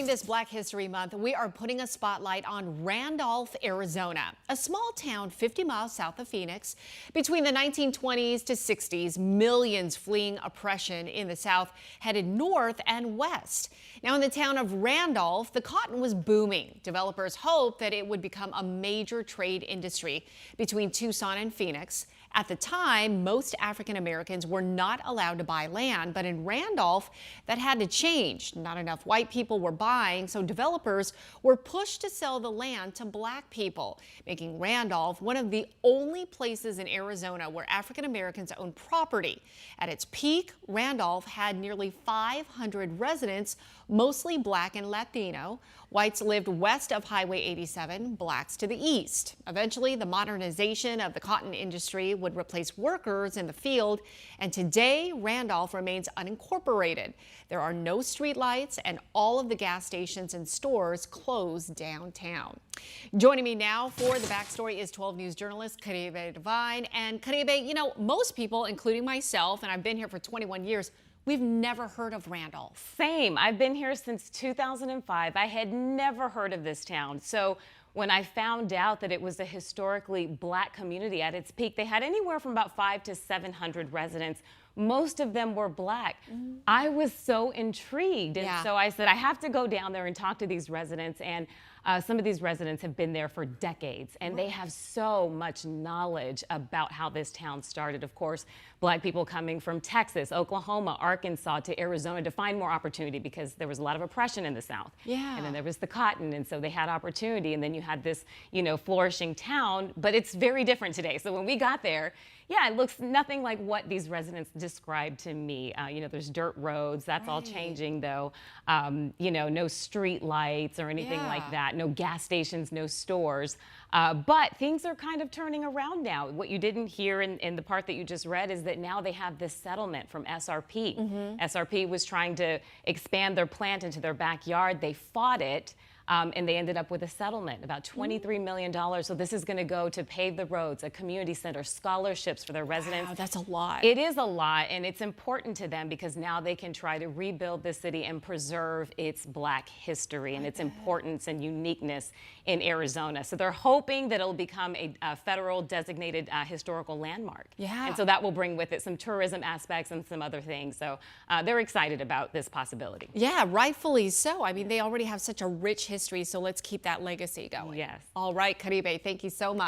this Black History Month, we are putting a spotlight on Randolph, Arizona, a small town 50 miles south of Phoenix. Between the 1920s to 60s, millions fleeing oppression in the South headed north and west. Now, in the town of Randolph, the cotton was booming. Developers hoped that it would become a major trade industry between Tucson and Phoenix. At the time, most African Americans were not allowed to buy land, but in Randolph, that had to change. Not enough white people were buying, so developers were pushed to sell the land to black people, making Randolph one of the only places in Arizona where African Americans own property. At its peak, Randolph had nearly 500 residents, mostly black and Latino. Whites lived west of Highway 87, blacks to the east. Eventually, the modernization of the cotton industry would replace workers in the field, and today Randolph remains unincorporated. There are no street lights, and all of the gas stations and stores closed downtown. Joining me now for the backstory is 12 News journalist Caribe Devine. And Caribe, you know, most people, including myself, and I've been here for 21 years, we've never heard of Randolph. Same. I've been here since 2005. I had never heard of this town. So when I found out that it was a historically black community at its peak, they had anywhere from about 500 to 700 residents. Most of them were black. I was so intrigued. And so I said, I have to go down there and talk to these residents. And some of these residents have been there for decades, and they have so much knowledge about how this town started. Of course, black people coming from Texas, Oklahoma, Arkansas to Arizona to find more opportunity because there was a lot of oppression in the South. And then there was the cotton, and so they had opportunity. And then you had this, you know, flourishing town, but it's very different today. So when we got there, it looks nothing like what these residents described to me. You know, there's dirt roads. That's all changing, though. You know, no street lights or anything like that. No gas stations, no stores. But things are kind of turning around now. What you didn't hear in the part that you just read is that now they have this settlement from SRP. SRP was trying to expand their plant into their backyard. They fought it. And they ended up with a settlement, about $23 million. So this is going to go to pave the roads, a community center, scholarships for their residents. Wow, that's a lot. It is a lot, and it's important to them because now they can try to rebuild the city and preserve its black history and its importance and uniqueness in Arizona. So they're hoping that it'll become a federal designated historical landmark. And so that will bring with it some tourism aspects and some other things. So they're excited about this possibility. Yeah, rightfully so. I mean, they already have such a rich history, so let's keep that legacy going. Yes. All right, Caribe, thank you so much.